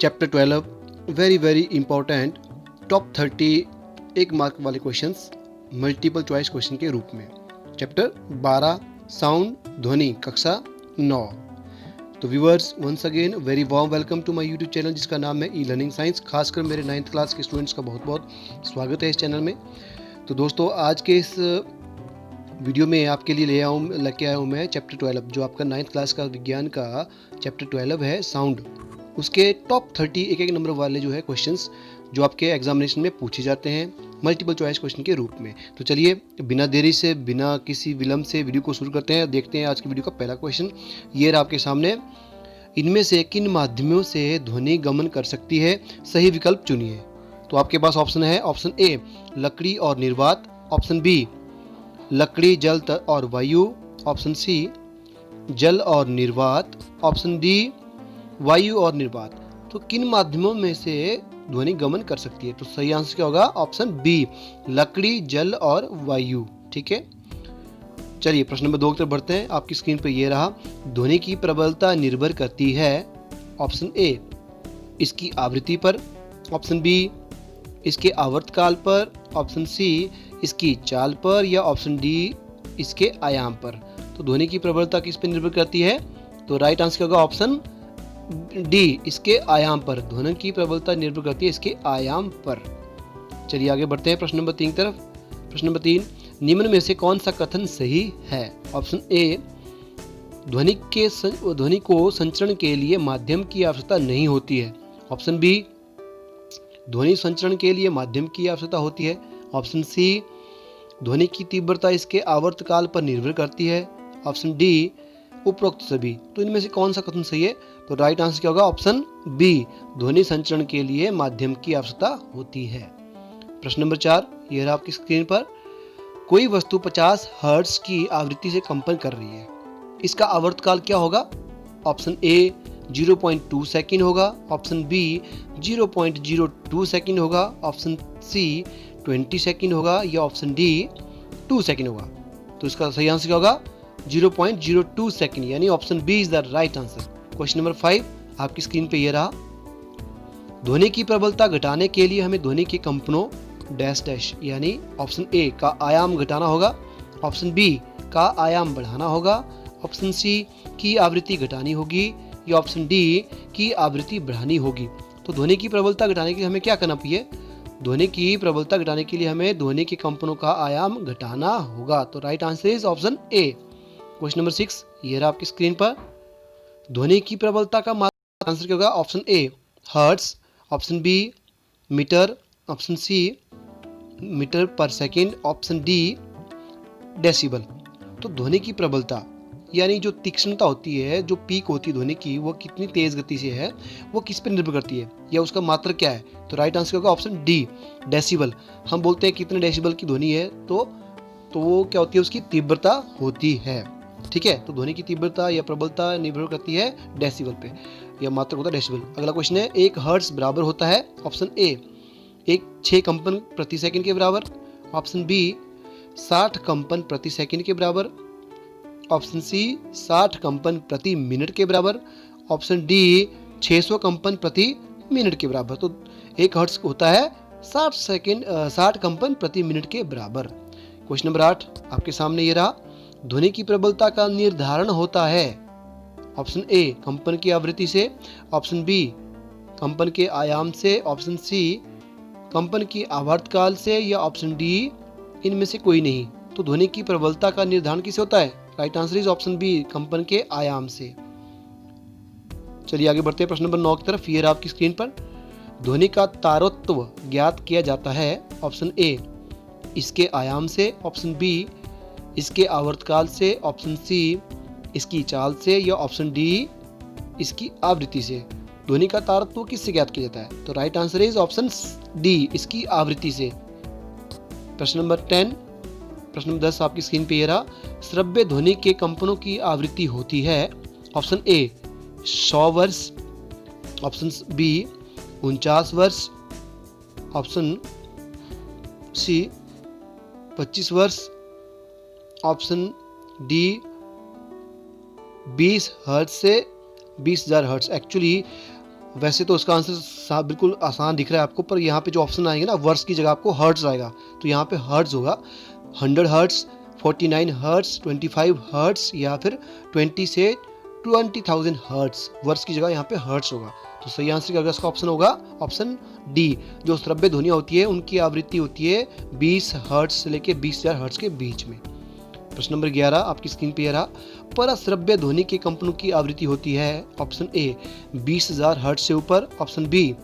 Chapter 12 very very important top 30 1 mark वाले questions multiple choice question के रूप में। चैप्टर 12 साउंड ध्वनि कक्षा 9। तो viewers once again very warm welcome to my YouTube channel जिसका नाम है ई लर्निंग साइंस। खासकर मेरे 9th क्लास के स्टूडेंट्स का बहुत बहुत स्वागत है इस चैनल में। तो दोस्तों आज के इस वीडियो में आपके लिए लेके आया हूँ मैं चैप्टर 12 जो आपका 9th क्लास का विज्ञान का चैप्टर 12 है साउंड। उसके टॉप 30 एक नंबर वाले जो है क्वेश्चंस जो आपके एग्जामिनेशन में पूछे जाते हैं मल्टीपल चॉइस क्वेश्चन के रूप में। तो चलिए बिना देरी से बिना किसी विलंब से वीडियो को शुरू करते हैं। देखते हैं आज की वीडियो का पहला क्वेश्चन। ये रहा आपके सामने। इनमें से किन माध्यमों से ध्वनि गमन कर सकती है? सही विकल्प चुनिए। तो आपके पास ऑप्शन है। ऑप्शन ए लकड़ी और निर्वात, ऑप्शन बी लकड़ी जल और वायु, ऑप्शन सी जल और निर्वात, ऑप्शन डी वायु और निर्वात। तो किन माध्यमों में से ध्वनि गमन कर सकती है? तो सही आंसर क्या होगा? ऑप्शन बी लकड़ी जल और वायु। ठीक है, चलिए प्रश्न नंबर 2 की तरफ बढ़ते हैं। आपकी स्क्रीन पर यह रहा। ध्वनि की प्रबलता निर्भर करती है ऑप्शन ए इसकी आवृत्ति पर, ऑप्शन बी इसके आवर्तकाल पर, ऑप्शन सी इसकी चाल पर, या ऑप्शन डी इसके आयाम पर। तो ध्वनि की प्रबलता किस पर निर्भर करती है? तो राइट आंसर होगा ऑप्शन डी इसके आयाम पर। ध्वनि की प्रबलता निर्भर करती है इसके आयाम पर। चलिए आगे बढ़ते हैं प्रश्न नंबर 3 की तरफ। प्रश्न नंबर 3 निम्न में से कौन सा कथन सही है? ऑप्शन ए ध्वनि को संचरण के लिए माध्यम की आवश्यकता नहीं होती है, ऑप्शन बी ध्वनि संचरण के लिए माध्यम की आवश्यकता होती है, ऑप्शन सी ध्वनि की तीव्रता इसके आवर्तकाल पर निर्भर करती है, ऑप्शन डी उपरोक्त सभी। तो इनमें से कौन सा कथन सही है? तो राइट आंसर क्या होगा? ऑप्शन बी ध्वनि संचरण के लिए माध्यम की आवश्यकता होती है। प्रश्न नंबर 4 यह रहा आपकी स्क्रीन पर। कोई वस्तु 50 हर्ट्ज की आवृत्ति से कंपन कर रही है, इसका आवर्तकाल क्या होगा? ऑप्शन ए 0.2 सेकंड होगा, ऑप्शन बी 0.02 सेकंड होगा, ऑप्शन सी 20 सेकंड होगा, या ऑप्शन डी 2 सेकंड होगा। तो इसका सही आंसर क्या होगा? 0.02 सेकंड, यानी option B is the right answer. Question number 5 आपकी स्क्रीन पे ये रहा। ध्वनि की प्रबलता घटाने के लिए हमें ध्वनि के कंपनों डैश डैश यानी ऑप्शन ए का आयाम घटाना होगा, ऑप्शन बी का आयाम बढ़ाना होगा, ऑप्शन सी की आवृत्ति घटानी होगी, या ऑप्शन डी की आवृत्ति बढ़ानी होगी। तो ध्वनि की प्रबलता घटाने के लिए हमें क्या करना चाहिए? ध्वनि की प्रबलता घटाने के लिए हमें ध्वनि के कंपनों का आयाम घटाना होगा। तो right answer is option A. Question number 6 ये रहा आपकी स्क्रीन पर। ध्वनि की प्रबलता का आंसर क्या होगा? Option A hertz, option B metre, option C metre per second, option D decibel. तो ध्वनि की प्रबलता यानी जो तीक्ष्णता होती है, जो पीक होती है ध्वनि की, वो कितनी तेज गति से है, वो किस पर निर्भर करती है, या उसका मात्रक क्या है? तो राइट आंसर होगा ऑप्शन डी डेसिबल। हम बोलते हैं कितने डेसिबल की ध्वनि है, तो वो क्या होती है? उसकी तीव्रता होती है। ठीक है, तो ध्वनि की तीव्रता या प्रबलता निर्भर करती है डेसिबल पे, या मात्रक होता है डेसिबल। अगला क्वेश्चन है 1 हर्ट्ज बराबर होता है ऑप्शन ए 6 कंपन प्रति सेकंड के बराबर, ऑप्शन बी 60 कंपन प्रति सेकंड के बराबर, ऑप्शन सी 60 कंपन प्रति मिनट के बराबर, ऑप्शन डी 600 कंपन प्रति मिनट के बराबर। तो 1 हर्ट्ज होता है 60 कंपन प्रति मिनट के बराबर। क्वेश्चन नंबर 8 आपके सामने ये रहा। ध्वनि की प्रबलता का निर्धारण होता है ऑप्शन ए कंपन की आवृत्ति से, ऑप्शन बी कंपन के आयाम से, ऑप्शन सी कंपन की आवर्तकाल से, या ऑप्शन डी इनमें से कोई नहीं। तो ध्वनि की प्रबलता का निर्धारण किससे होता है? Right answer is option B कंपन के आयाम से। चलिए आगे बढ़ते हैं प्रश्न नंबर 9 की तरफ। ये रहा आपकी स्क्रीन पर। ध्वनि का तारतम्य ज्ञात किया जाता है ऑप्शन ए इसके आयाम से, ऑप्शन बी इसके आवर्तकाल से, ऑप्शन सी इसकी चाल से, या ऑप्शन डी इसकी आवृत्ति से। ध्वनि का तारतम्य किससे ज्ञात किया जाता है? तो right answer is option D इसकी आवृत्ति से। प्रश्न नंबर 10 आपकी स्क्रीन पे ये रहा। श्रव्य ध्वनि के कंपनों की आवृत्ति होती है ऑप्शन ए 100 वर्ष, ऑप्शन बी 49 वर्ष, ऑप्शन सी 25 वर्ष, ऑप्शन डी 20 हर्ट्ज से 20,000 हर्ट्ज। एक्चुअली वैसे तो इसका आंसर बिल्कुल आसान दिख रहा है आपको, पर यहाँ पे जो ऑप्शन आएंगे ना, वर्ड्स की जगह आपको हर्ट्ज आएगा, तो यहाँ पे हर्ट्ज होगा। 100 हर्ट्ज, 49 हर्ट्ज, 25 हर्ट्ज या फिर 20 से 20,000 हर्ट्ज, वर्ड्स की जगह यहाँ पे हर्ट्ज होगा। तो सही आंसर क्या होगा इसका? ऑप्शन होगा ऑप्शन डी। जो श्रव्य ध्वनियाँ होती है उनकी आवृत्ति होती है 20 हर्ट्ज से लेके 20,000 हर्ट्ज के बीच में। प्रश्न नंबर 11 आपकी स्क्रीन पे रहा। परश्रव्य ध्वनि के कंपनों की आवृत्ति होती है ऑप्शन ए 20,000 हर्ट्ज से ऊपर, ऑप्शन बी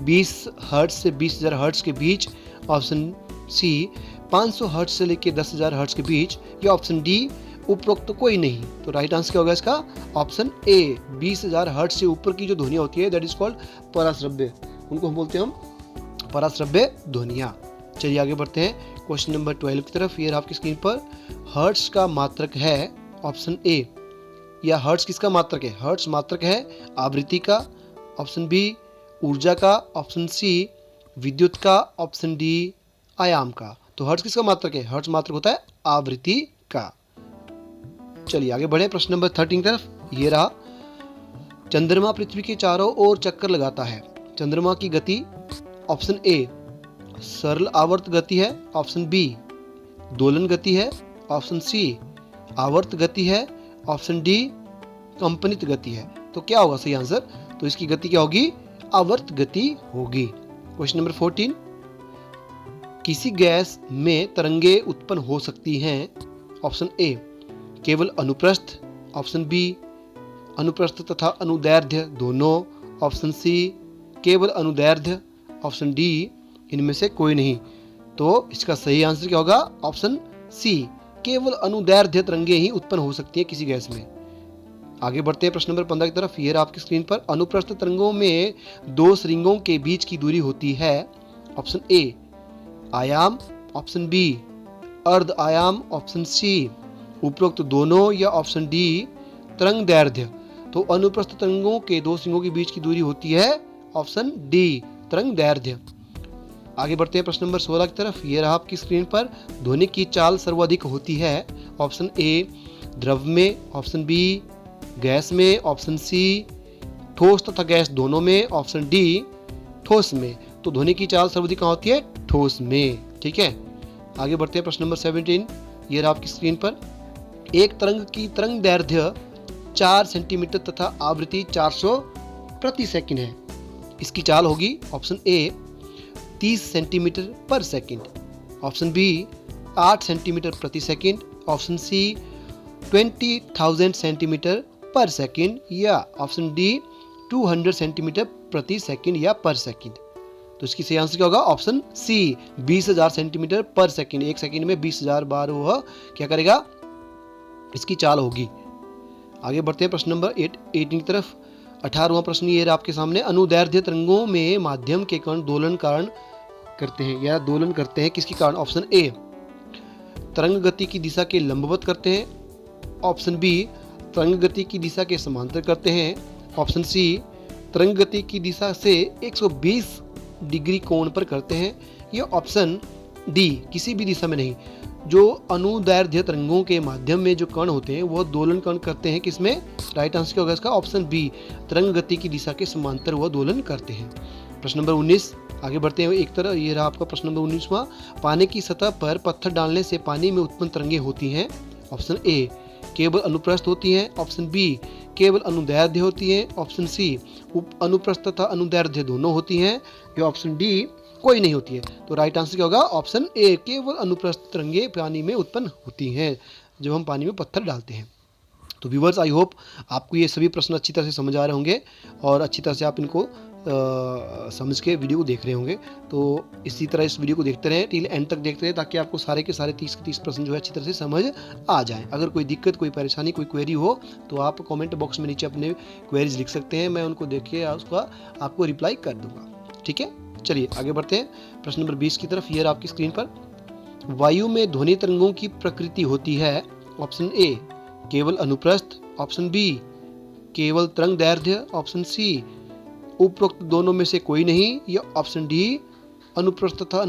20 हर्ट्ज से 20,000 हर्ट्ज के बीच, ऑप्शन सी 500 हर्ट्ज से लेके 10,000 हर्ट्ज के बीच, या ऑप्शन डी उपरोक्त कोई नहीं। तो राइट आंसर क्या होगा इसका? ऑप्शन ए 20,000 हर्ट्ज से ऊपर की जो ध्वनियाँ होती है दैट इज कॉल्ड पराश्रव्य, उनको हम बोलते हैं हम पराश्रव्य ध्वनियाँ। चलिए आगे बढ़ते हैं क्वेश्चन नंबर 12 की तरफ। ये आपकी स्क्रीन पर हर्ट्ज का मात्रक है ऑप्शन ए, या हर्ट्ज किसका मात्रक है? हर्ट्ज मात्रक है आवृत्ति का, ऑप्शन बी ऊर्जा का, ऑप्शन सी विद्युत का, ऑप्शन डी आयाम का। तो हर्ट्ज किसका मात्रक है? हर्ट्ज मात्रक होता है आवृत्ति का। चलिए आगे बढ़े प्रश्न नंबर 13 की तरफ। ये रहा। चंद्रमा पृथ्वी के चारों ओर चक्कर लगाता है, चंद्रमा की गति ऑप्शन ए सरल आवर्त गति है, ऑप्शन बी दोलन गति है, ऑप्शन सी आवर्त गति है, ऑप्शन डी कंपनित गति है। तो क्या होगा सही आंसर? तो इसकी गति क्या होगी? आवर्त गति होगी। Question number 14। किसी गैस में तरंगे उत्पन्न हो सकती हैं, ऑप्शन ए केवल अनुप्रस्थ, ऑप्शन बी अनुप्रस्थ तथा अनुदैर्ध्य दोनों, ऑप्शन सी केवल अनुदैर्ध्य, ऑप्शन डी इनमें से कोई नहीं। तो इसका सही आंसर क्या होगा? ऑप्शन सी केवल अनुदैर्ध्य तरंगे ही उत्पन्न हो सकती है किसी गैस में। आगे बढ़ते हैं प्रश्न नंबर 15 की तरफ। ये आपकी स्क्रीन पर अनुप्रस्थ तरंगों में दो श्रृंगों के बीच की दूरी होती है, ऑप्शन ए आयाम, ऑप्शन बी अर्ध आयाम, ऑप्शन सी उपरोक्त दोनों, या ऑप्शन डी तरंग दैर्ध्य। तो अनुप्रस्थ तरंगों के दो श्रृंगों के बीच की दूरी होती है ऑप्शन डी तरंग दैर्ध्य। आगे बढ़ते हैं प्रश्न नंबर 16 की तरफ। ये रहा आपकी स्क्रीन पर। ध्वनि की चाल सर्वाधिक होती है, ऑप्शन ए द्रव में, ऑप्शन बी गैस में, ऑप्शन सी ठोस तथा गैस दोनों में, ऑप्शन डी ठोस में। तो ध्वनि की चाल सर्वाधिक कहाँ होती है? ठोस में। ठीक है, आगे बढ़ते हैं प्रश्न नंबर 17। ये रहा आपकी स्क्रीन पर। एक तरंग की तरंग दैर्ध्य 4 सेंटीमीटर तथा आवृत्ति 400 प्रति सेकंड है। इसकी चाल होगी ऑप्शन ए 30 सेंटीमीटर पर सेकंड, ऑप्शन बी 8 सेंटीमीटर प्रति सेकंड, ऑप्शन सी 20,000 सेंटीमीटर पर सेकंड, या ऑप्शन डी 200 सेंटीमीटर प्रति सेकंड या पर सेकंड। तो इसकी सही आंसर क्या होगा? ऑप्शन सी 20,000 सेंटीमीटर पर सेकंड। एक सेकंड में 20,000 बार वह क्या करेगा? इसकी चाल होगी। आगे बढ़ते हैं प्रश्न नंबर 18 की तरफ। 18वां प्रश्न ये आपके सामने। अनुदैर्ध्य तरंगों में माध्यम के कण दोलन कारण करते हैं या दोलन करते हैं किसके कारण? ऑप्शन ए तरंग गति की दिशा के लंबवत करते हैं, ऑप्शन बी तरंग गति की दिशा के समांतर करते हैं, ऑप्शन सी तरंग गति की दिशा से 120 डिग्री कोण पर करते हैं, या ऑप्शन डी किसी भी दिशा में नहीं। जो अनुदैर्ध्य तरंगों के माध्यम में जो कण होते हैं वह दोलन कण करते हैं किसमें? राइट आंसर क्या होगा इसका? ऑप्शन बी तरंग गति की दिशा के समांतर वह दोलन करते हैं। प्रश्न नंबर 19 आगे बढ़ते हैं एक तरह। ये रहा आपका प्रश्न नंबर 19वां। पानी की सतह पर पत्थर डालने से पानी में उत्पन्न तरंगे होती हैं, ऑप्शन ए केवल अनुप्रस्थ होती हैं, ऑप्शन बी केवल अनुदैर्ध्य होती हैं, ऑप्शन सी अनुप्रस्थ तथा अनुदैर्ध्य दोनों होती हैं, या ऑप्शन डी कोई नहीं होती है। तो राइट आंसर क्या होगा? ऑप्शन ए केवल अनुप्रस्थ तरंगे पानी में उत्पन्न होती हैं जब हम पानी में पत्थर डालते हैं। तो व्यूअर्स आई होप आपको ये सभी प्रश्न अच्छी तरह से समझ आ रहे होंगे और अच्छी तरह से आप इनको समझ के वीडियो को देख रहे होंगे। तो इसी तरह इस वीडियो को देखते रहें, टिल एंड तक देखते रहें, ताकि आपको सारे के सारे 30 के 30 प्रश्न जो है अच्छी तरह से समझ आ जाएं। अगर कोई दिक्कत, कोई परेशानी, कोई क्वेरी हो तो आप कमेंट बॉक्स में नीचे अपने क्वेरीज लिख सकते हैं, मैं उनको देख के उसका आपको रिप्लाई कर दूंगा। ठीक है, चलिए आगे बढ़ते हैं प्रश्न नंबर 20 की तरफ। ये आपकी स्क्रीन पर। वायु में ध्वनि तरंगों की प्रकृति होती है, ऑप्शन ए केवल अनुप्रस्थ, ऑप्शन बी केवल तरंग दैर्ध्य, ऑप्शन सी उपरोक्त दोनों में से कोई नहीं, या ऑप्शन डी अनुप्रस्थ तथा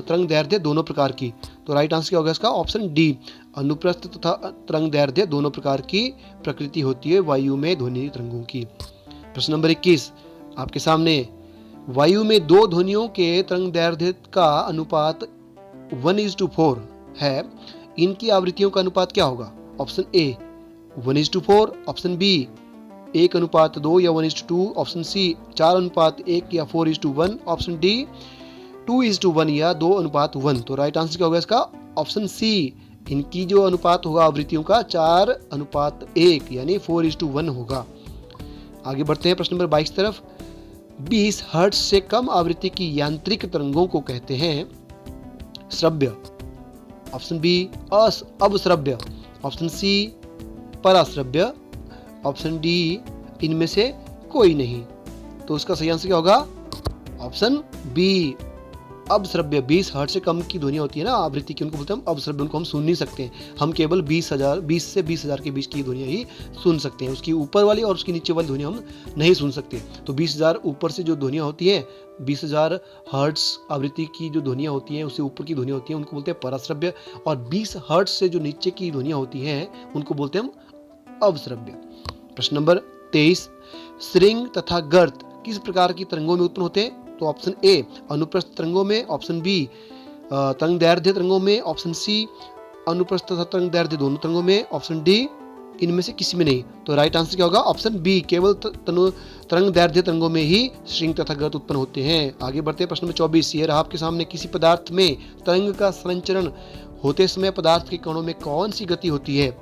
तरंग दैर्ध्य दोनों प्रकार की। तो राइट आंसर क्या होगा इसका? ऑप्शन डी अनुप्रस्थ तथा तरंग दैर्ध्य दोनों प्रकार की प्रकृति होती है वायु में ध्वनि तरंगों की। प्रश्न नंबर 21 आपके सामने, वायु में दो ध्वनियों के तरंगदैर्ध्य का अनुपात 1:4 है, इनकी आवृत्तियों का अनुपात क्या होगा? ऑप्शन ए 1:4, ऑप्शन बी 1:2 या 1:2, ऑप्शन सी 4:1 या 4:1, ऑप्शन डी 2:1 या 2:1। तो राइट आंसर क्या होगा इसका? ऑप्शन सी, इनकी जो अनुपात होगा आवृत्तियों का 4:1 यानी 4:1 होगा। आगे बढ़ते हैं प्रश्न नंबर 22 तरफ। 20 हर्ट्ज से कम आवृत्ति की यांत्रिक तरंगों को कहते हैं श्रव्य, ऑप्शन बी अवश्रव्य, ऑप्शन सी पराश्रव्य, ऑप्शन डी इनमें से कोई नहीं। तो उसका सही आंसर क्या होगा? Option B अवश्रव्य। 20 हर्ट्ज से कम की ध्वनियां होती है ना आवृत्ति की, उनको बोलते हैं अवश्रव्य। उनको हम सुन नहीं सकते, हम केवल 20 से 20,000 के बीच की ध्वनियां ही सुन सकते हैं। उसकी ऊपर वाली और उसकी नीचे वाली ध्वनियां हम नहीं सुन सकते। तो 20,000 ऊपर से जो ध्वनियां होती है, 20,000 हर्ट्ज आवृत्ति की जो ध्वनियां होती हैं, उससे ऊपर की ध्वनियां होती हैं, उनको बोलते हैं पराश्रव्य। और 20 हर्ट्ज से जो नीचे की ध्वनियां होती हैं, उनको बोलते हैं हम अवश्रव्य। प्रश्न नंबर 23, श्रृंग तथा गर्त किस प्रकार की तरंगों में उत्पन्न होते हैं? तो ऑप्शन ए अनुप्रस्थ तरंगों में, ऑप्शन बी तरंगदैर्ध्य तरंगों में, ऑप्शन सी अनुप्रस्थ तथा तरंगदैर्ध्य दोनों तरंगों में, ऑप्शन डी इनमें से किसी में नहीं। तो राइट आंसर क्या होगा? ऑप्शन बी, केवल तरंगदैर्ध्य तरंगों में ही श्रृंग तथा गर्त उत्पन्न होते हैं। आगे बढ़ते हैं प्रश्न नंबर 24। ये रहा आपके सामने, किसी पदार्थ में तरंग का संचरण होते समय पदार्थ के कणों में कौन सी गति होती है?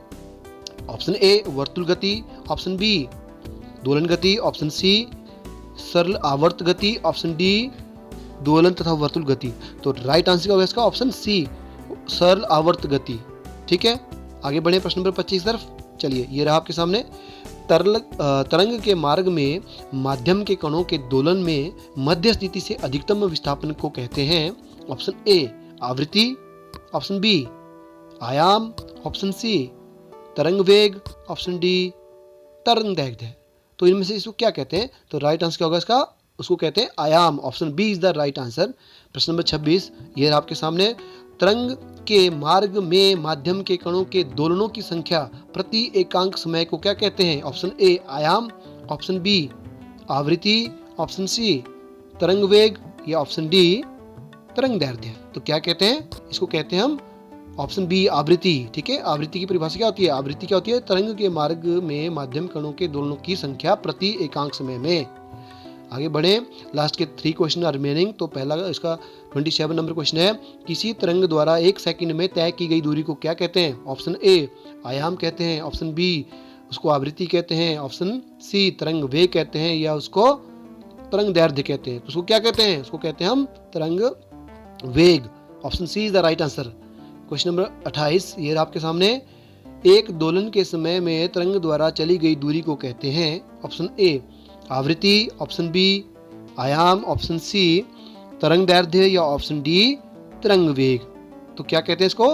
ऑप्शन ए वर्तुल गति, ऑप्शन बी दोलन गति, ऑप्शन सी सरल आवर्त गति, ऑप्शन डी दोलन तथा वर्तुल गति। तो राइट आंसर क्या होगा इसका? ऑप्शन सी सरल आवर्त गति। ठीक है, आगे बढ़े प्रश्न नंबर 25 तरफ। चलिए, ये रहा आपके सामने, तरंग के मार्ग में माध्यम के कणों के दोलन में मध्य स्थिति से अधिकतम विस्थापन को कहते हैं। ऑप्शन ए आवृत्ति, ऑप्शन बी आयाम, ऑप्शन सी तरंग वेग, ऑप्शन डी तरंगदैर्ध्य। तो इनमें से इसको क्या कहते हैं? तो राइट आंसर क्या होगा इसका? उसको कहते हैं आयाम। Option B is the right answer. प्रश्न नंबर 26, ये आपके सामने, तरंग के मार्ग में माध्यम के कणों के दोलनों की संख्या प्रति एकांक समय को क्या कहते हैं? ऑप्शन ए आयाम, ऑप्शन बी आवृत्ति, ऑप्शन सी तरंग वेग या ऑप्शन डी तरंगदैर्ध्य। तो क्या कहते हैं इसको? कहते हैं हम ऑप्शन बी आवृत्ति। ठीक है, आवृत्ति की परिभाषा क्या होती है? आवृत्ति क्या होती है? तरंग के मार्ग में माध्यम कणों के दोलनों की संख्या प्रति एकांक समय में। आगे बढ़े, लास्ट के 3 क्वेश्चन आर रिमेनिंग। तो पहला इसका 27 नंबर क्वेश्चन है, किसी तरंग द्वारा 1 सेकंड में तय की गई दूरी को क्या कहते हैं? ऑप्शन ए आयाम कहते हैं, ऑप्शन बी उसको आवृत्ति कहते हैं, ऑप्शन सी तरंग वेग कहते हैं, या उसको तरंगदैर्ध्य कहते हैं। तो उसको क्या कहते हैं? उसको कहते हैं हम तरंग वेग। Option C is the right answer. Question number 28, ये आपके सामने, एक दोलन के समय में तरंग द्वारा चली गई दूरी को कहते हैं। ऑप्शन ए आवृत्ति, ऑप्शन बी आयाम, ऑप्शन सी तरंगदैर्ध्य, या ऑप्शन डी तरंग वेग। तो क्या कहते हैं इसको?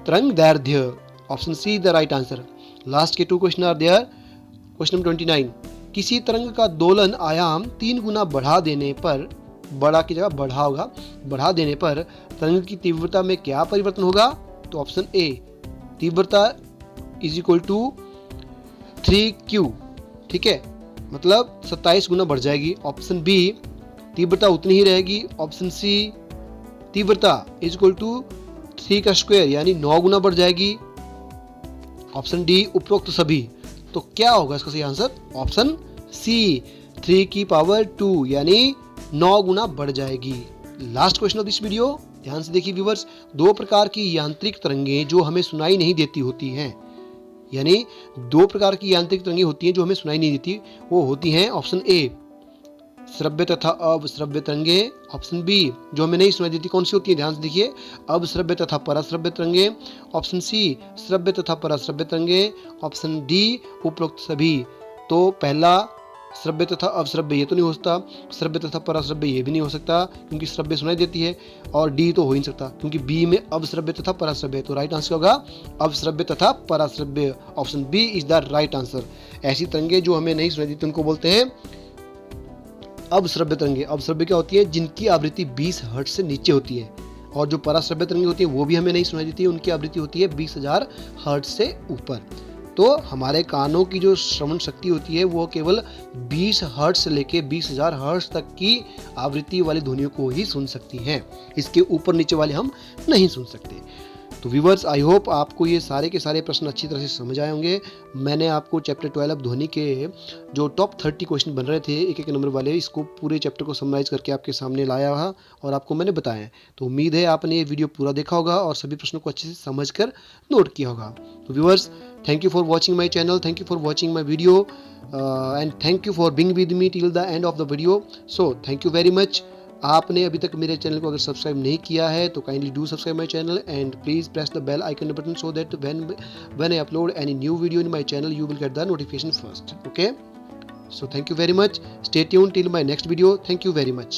तरंगदैर्ध्य। Option C the right answer. Last के 2 question are there. Question number 29, किसी तरंग का दोलन आयाम 3 गुना बढ़ा देने पर, बड़ा की जगह बढ़ा होगा, बढ़ा देने पर तरंग की तीव्रता में क्या परिवर्तन होगा? तो ऑप्शन ए तीव्रता इज इक्वल टू 3q। ठीक है, मतलब 27 गुना बढ़ जाएगी। ऑप्शन बी तीव्रता उतनी ही रहेगी, ऑप्शन सी तीव्रता इज इक्वल टू 3 का स्क्वायर यानी 9 गुना बढ़ जाएगी, ऑप्शन डी उपरोक्त सभी। तो क्या होगा इसका सही आंसर? ऑप्शन सी 3 की पावर 2 यानी 9 गुना बढ़ जाएगी। Last question of this video, ध्यान से देखिए व्यूअर्स। 2 प्रकार की यांत्रिक तरंगें जो हमें सुनाई नहीं देती होती हैं, यानी 2 प्रकार की यांत्रिक तरंगें होती हैं जो हमें सुनाई नहीं देती, वो होती हैं ऑप्शन ए श्रव्य तथा अवश्रव्य तरंगें, ऑप्शन बी जो हमें नहीं सुनाई देती कौन सी होती है? ध्यान से देखिए, अवश्रव्य तथा पराश्रव्य तरंगें, ऑप्शन सी श्रव्य तथा पराश्रव्य तरंगें, ऑप्शन डी उपरोक्त सभी। तो पहला श्रव्य तथा अवश्रव्य ये तो नहीं हो सकता, श्रव्य तथा पराश्रव्य ये भी नहीं हो सकता क्योंकि श्रव्य सुनाई देती है, और डी तो हो ही नहीं सकता क्योंकि बी में अवश्रव्य तथा पराश्रव्य। तो राइट आंसर होगा अवश्रव्य तथा पराश्रव्य। Option B is the right answer. ऐसी तरंगें जो हमें नहीं सुनाई देती उनको बोलते हैं अवश्रव्य तरंगें। अवश्रव्य क्या होती है? जिनकी आवृत्ति 20 हर्ट्ज से नीचे होती है, और जो पराश्रव्य तरंगें होती है वो भी हमें नहीं सुनाई देती, उनकी आवृत्ति होती है 20,000 हर्ट्ज से ऊपर। तो हमारे कानों की जो श्रवण शक्ति होती है वो केवल 20 हर्ट्ज से लेके 20,000 हर्ट्ज तक की आवृत्ति वाली ध्वनियों को ही सुन सकती हैं। इसके ऊपर नीचे वाले हम नहीं सुन सकते। तो व्यूवर्स, आई होप आपको ये सारे के सारे प्रश्न अच्छी तरह से समझ आए होंगे। मैंने आपको चैप्टर 12 ध्वनि के जो टॉप 30 क्वेश्चन बन रहे थे एक एक नंबर वाले, इसको पूरे चैप्टर को समराइज करके आपके सामने लाया था और आपको मैंने बताया। तो उम्मीद है आपने ये वीडियो पूरा देखा होगा और सभी प्रश्नों को अच्छे से समझ कर नोट किया होगा। तो viewers, thank you for watching my channel, thank you for watching my video and thank you for being with me till the end of the video. So thank you very much. आपने अभी तक मेरे channel को अगर subscribe नहीं किया है तो kindly do subscribe my channel and please press the bell icon button so that when I upload any new video in my channel you will get the notification first. Okay, so thank you very much. Stay tuned till my next video. Thank you very much.